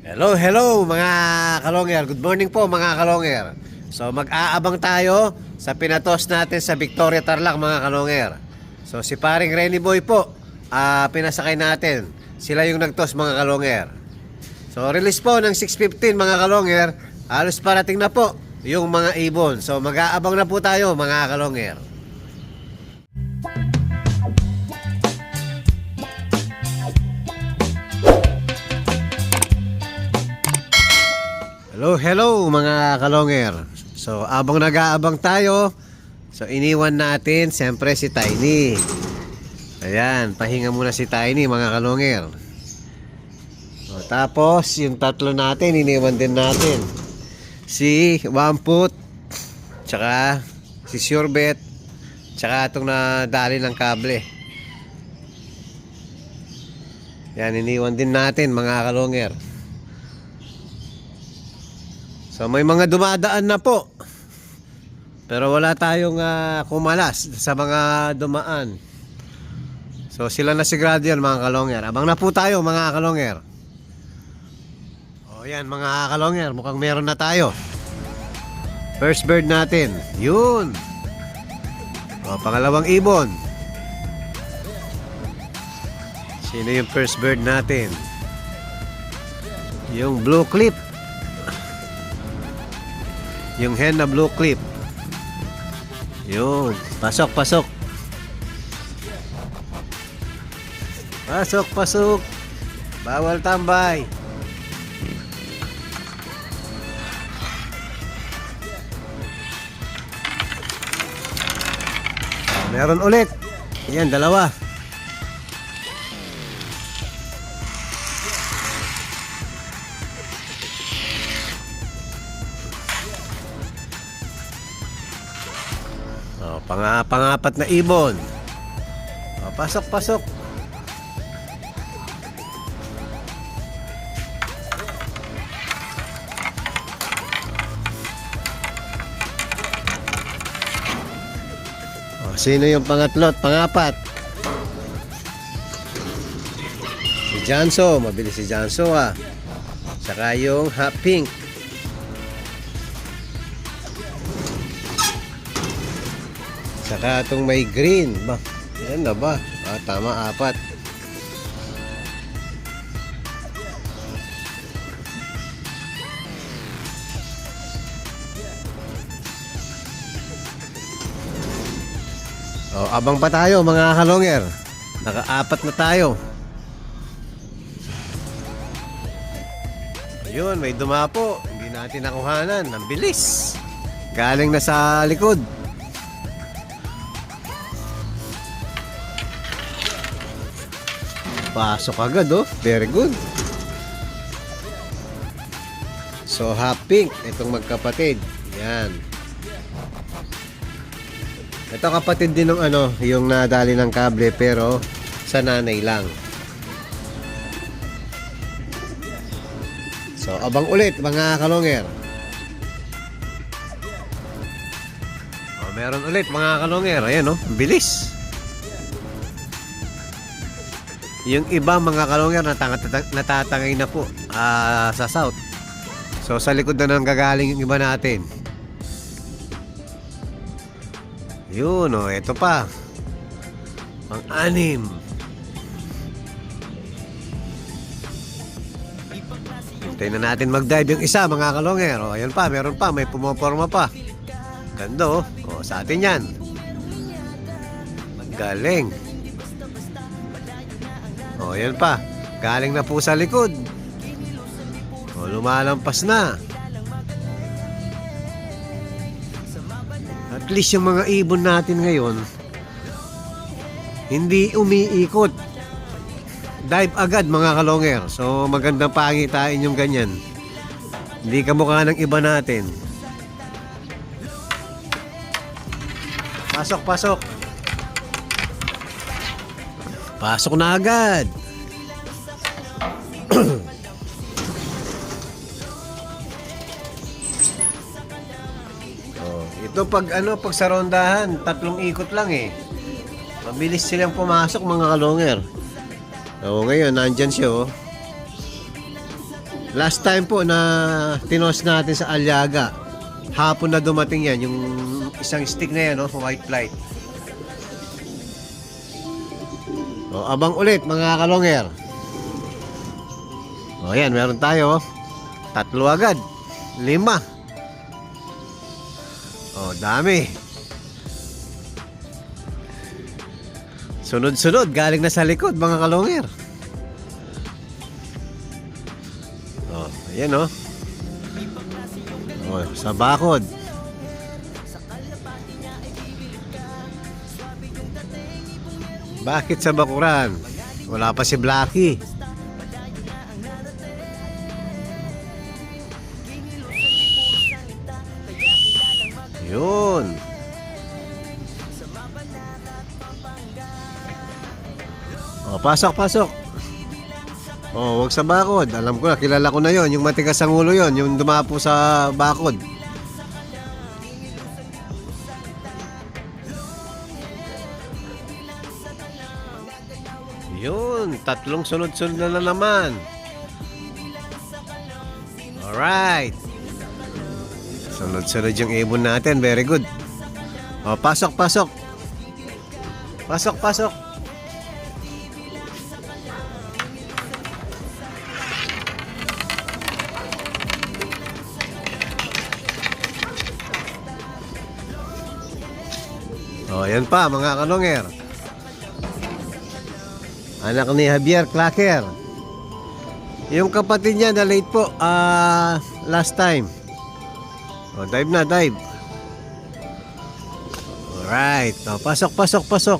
Hello, hello mga kalonger. Good morning po mga kalonger. So mag-aabang tayo sa pinatos natin sa Victoria Tarlac mga kalonger. So si paring Renny Boy po, pinasakay natin. Sila yung nagtos mga kalonger. So release po ng 6:15 mga kalonger. Halos parating na po yung mga ibon. So mag-aabang na po tayo mga kalonger. Hello, hello mga kalonger. So abang nag-aabang tayo, so iniwan natin siyempre si Tiny. Ayan, pahinga muna si Tiny mga kalonger. So, tapos yung tatlo natin iniwan din natin. Si Wamput, tsaka si Surebet, tsaka itong nadali ng kable. Yan, iniwan din natin mga kalonger. So may mga dumadaan na po. Pero wala tayong kumalas sa mga dumaan. So sila na sigurado yan mga kalonger. Abang na po tayo mga kalonger. O yan mga kalonger, mukhang meron na tayo. First bird natin. Yun. O pangalawang ibon. Sino yung first bird natin? Yung blue clip. Yung hen na blue clip. Yun. Pasok, pasok. Pasok, pasok. Bawal tambay. Meron ulit. Yan, dalawa. Pangapat na ibon. Pasok, pasok. Sino yung pangatlo at pangapat? Si Janso. Mabilis si Janso Saka yung hot pink. Saka itong may green. Ba? Yan na ba? Tama, apat. Abang pa tayo mga kalonger. Naka-apat na tayo. Ayun, may dumapo. Hindi natin nakuhanan. Ang bilis. Galing na sa likod. Pasok agad very good. So hot pink, itong magkapatid. Yan. Ito kapatid din ng yung nadali ng kable pero sa nanay lang. So abang ulit mga kalonger. Meron ulit mga kalonger. Ayan bilis. Yung iba mga kalonger natatangay na po sa south. So sa likod na nang gagaling yung iba natin. Yun ito pa. Pang-anim. Hintayin na natin mag-dive yung isa mga kalonger. Ayan pa, meron pa, may pumaporma pa. Ganda sa atin yan. Galing. Ayan pa. Galing na po sa likod. Lumalampas na. At least yung mga ibon natin ngayon hindi umiikot. Dive agad mga kalonger. So magandang pangitain yung ganyan. Hindi kamukha ng iba natin. Pasok, pasok. Pasok na agad. Ito pag sa rondahan, 3 ikot lang Mabilis silang pumasok mga kalonger. Ngayon nandyan siya Last time po na tinos natin sa Aliaga, hapon na dumating yan, yung isang stick na yan, no? White flight. O, abang ulit mga kalonger. O yan, meron tayo. 3 agad. 5. O, dami. Sunod-sunod, galing na sa likod mga kalonger. O, ayan o. O, sa bakod. Bakit sa bakuran? Wala pa si Blacky. Yun. O, pasok, pasok. O, wag sa bakod. Alam ko na, kilala ko na yon. Yung matigas ang ulo yon, yung dumapo sa bakod. Yun, 3 sunod-sunod na naman. Alright. Sunod-sunod yung ibon natin. Very good. O, pasok, pasok. Pasok, pasok. O, yan pa mga kalonger. Anak ni Javier Clacker. Yung kapatid niya na late po last time. O, dive na, dive. Alright. O, pasok, pasok, pasok.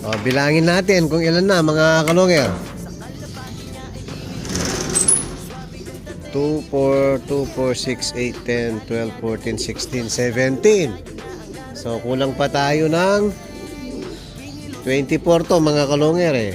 O, bilangin natin kung ilan na mga kalonger. 2, 4, 2, 4, 6, 8, 10, 12, 14, 16, 17. So, kulang pa tayo ng 24 to mga kalonger eh.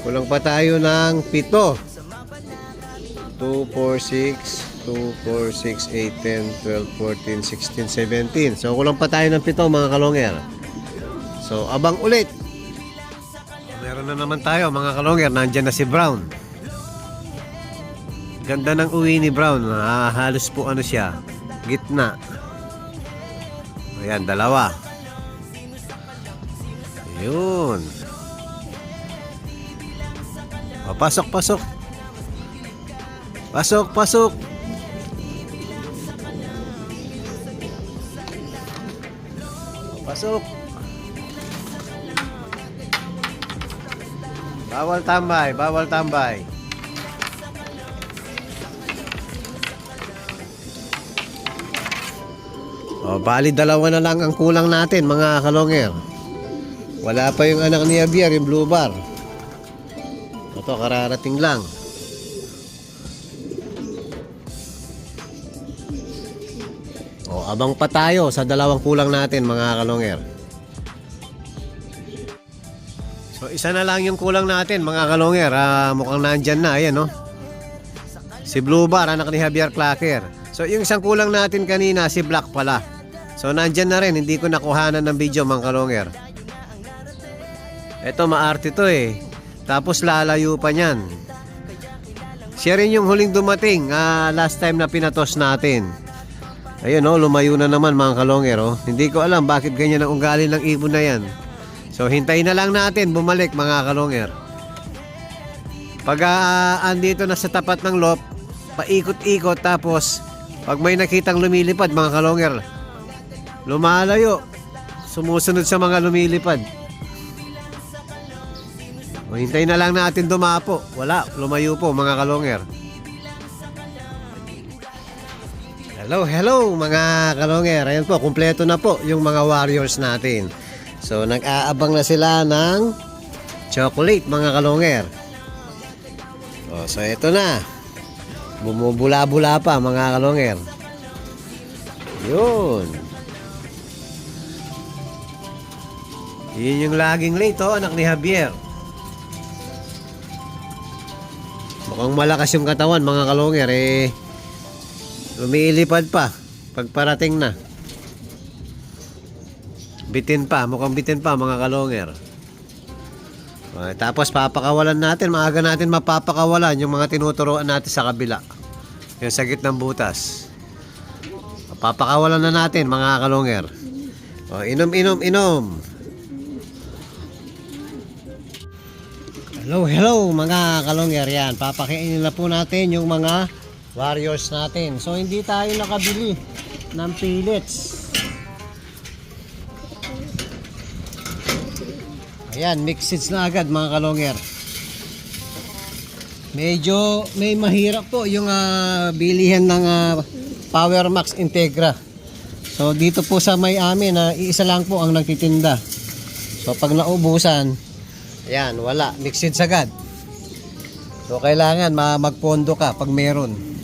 Kulang pa tayo ng 7. 2, 4, 6, 2, 4, 6, 8, 10, 12, 14, 16, 17. So, kulang pa tayo ng 7 mga kalonger. So, abang ulit. Meron na naman tayo mga kalonger. Nandyan na si Brown. Ganda ng uwi ni Brown. Halos po ano siya, gitna. Ayan, 2. Ayun. O, pasok, pasok. Pasok, pasok. O, pasok. Bawal tambay, bawal tambay. O, bali 2 na lang ang kulang natin mga kalonger. Wala pa yung anak ni Javier, yung blue bar. Ito, kararating lang. O, abang pa tayo sa 2 kulang natin mga kalonger. So, isa na lang yung kulang natin mga kalonger. Mukhang nandyan na, ayan no. Si blue bar, anak ni Javier Clacker. So, yung isang kulang natin kanina, si Black pala. So, nandyan na rin. Hindi ko nakuhanan ng video, mga kalonger. Ito, maarte to eh. Tapos, lalayo pa niyan. Siya rin yung huling dumating. Last time na pinatos natin. Ayun, oh, lumayo na naman, mga kalonger. Oh. Hindi ko alam bakit ganyan ang ugali ng ibon na yan. So, hintayin na lang natin bumalik, mga kalonger. Pag andito na sa tapat ng loft, paikot-ikot. Tapos, pag may nakitang lumilipad, mga kalonger, lumalayo, sumusunod sa mga lumilipad. O, hintayin na lang natin dumapo. Wala, lumayo po mga kalonger. Hello, hello mga kalonger. Ayan po, kumpleto na po yung mga warriors natin. So, nag-aabang na sila ng chocolate mga kalonger. O, so ito na. Bumubula-bula pa mga kalonger. Yun. Yun yung laging late, oh, anak ni Javier. Mukhang malakas yung katawan, mga kalonger, eh. Lumilipad pa. Pagparating na. Bitin pa, mukhang bitin pa mga kalonger. Okay, tapos papakawalan natin, maaga natin mapapakawalan yung mga tinuturuan natin sa kabila. Yung sa gitnang butas. Papakawalan na natin mga kalonger. O, inom. Hello mga kalonger, yan. Papakainin na po natin yung mga warriors natin. So hindi tayo nakabili ng pellets. Ayan, mixed seeds na agad mga kalonger. Medyo may mahirap po yung bilihan ng Power Max Integra. So dito po sa may amin iisa lang po ang nagtitinda. So pag naubusan, ayan, wala, mixed seeds agad. So kailangan magpondo ka pag meron.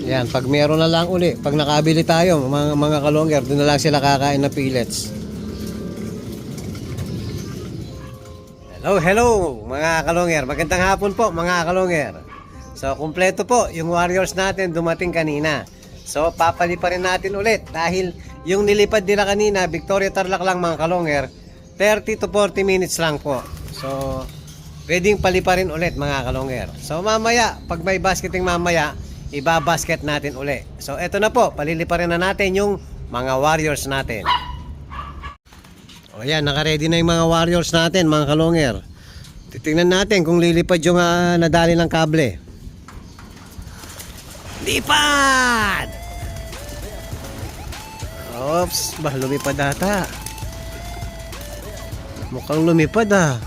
Ayan, pag meron na lang uli, pag nakabili tayo mga kalonger, doon na lang sila kakain na pellets. Hello mga kalonger, magandang hapon po mga kalonger. So kumpleto po yung warriors natin dumating kanina. So papalipa rin natin ulit dahil yung nilipad nila kanina, Victoria Tarlac lang mga kalonger, 30 to 40 minutes lang po. So pwedeng palipa rin ulit mga kalonger. So mamaya, pag may basketing mamaya, ibabasket natin uli. So eto na po, palilipa rin na natin yung mga warriors natin. O yan, naka-ready na yung mga warriors natin mga kalonger. Titingnan natin kung lilipad yung nadali ng kable. Lipad! Oops, lumipad ata. Mukhang lumipad Baba.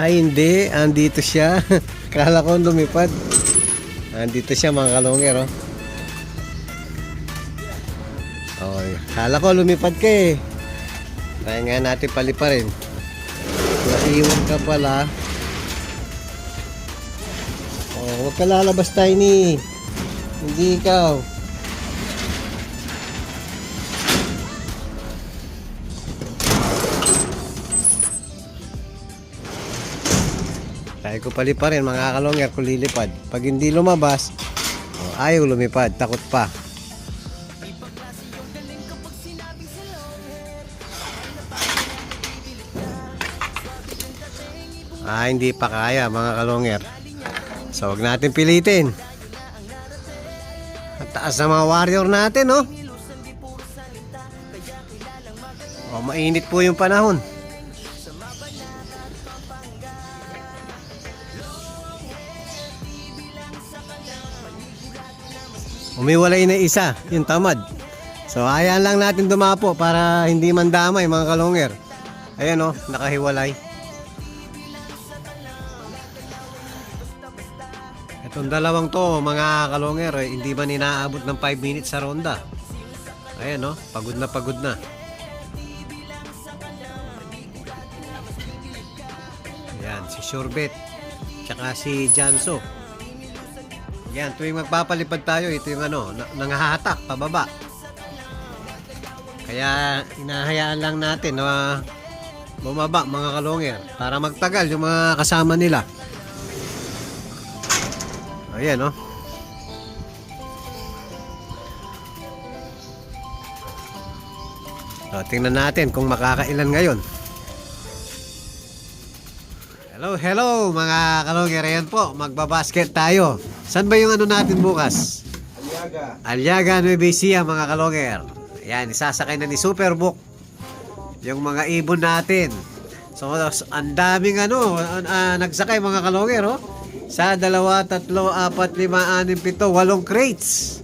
Hindi. Andito siya. Kala ko lumipad. Andito siya mga kalonger, Okay. Kala ko lumipad ka eh. Kaya nga natin palipa rin. Naiwan ka pala. Huwag ka lalabas tayo ni. Hindi ikaw. Kaya ko palipa rin mga kalonger kung lilipad. Pag hindi lumabas, ayaw lumipad, takot pa. Hindi pa kaya mga kalonger. So wag natin pilitin. At taas na mga warrior natin, mainit po yung panahon. Umiwalay na isa, yung tamad. So ayan lang natin dumapo para hindi mandamay mga kalonger. Ayan nakahiwalay. Itong dalawang to mga kalonger, hindi man inaabot ng 5 minutes sa ronda. Ayan pagod na. Ayan, si Surebet tsaka si Janso. Yan, tuwing magpapalipad tayo, ito yung nangahatak pababa. Kaya hinahayaan lang natin na bumaba mga kalonger para magtagal yung mga kasama nila. Ayan tingnan natin kung makakailan ngayon. Hello mga kalonger, ayan po, magbabasket tayo. Saan ba yung natin bukas? Aliaga Nueva Ecija mga kalonger. Ayan, isasakay na ni Superbook yung mga ibon natin. So ang daming nagsakay mga kalonger sa 2, 3, 4, 5, 6, 7, 8 crates.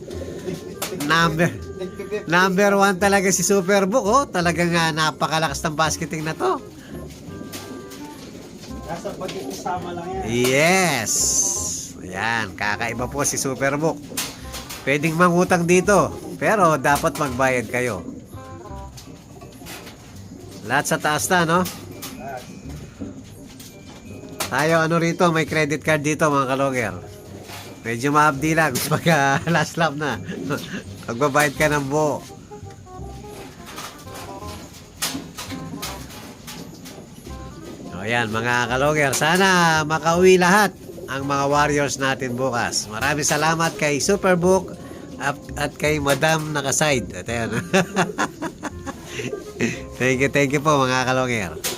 Number 1 talaga si Superbook talagang napakalakas ng basketing na to. Nasa pag-iisama lang yan. Yes. Ayan, kakaiba po si Superbook. Pwedeng mangutang dito, pero dapat magbayad kayo. Lahat sa taas na, Tayo rito, may credit card dito mga kalonger. Medyo maabdi lang pagka last lap na. Magbabayad ka ng buo. O yan mga kalonger, sana makauwi lahat ang mga warriors natin bukas. Maraming salamat kay Superbook at kay Madam Nakaside. At ayan. Thank you po mga kalonger.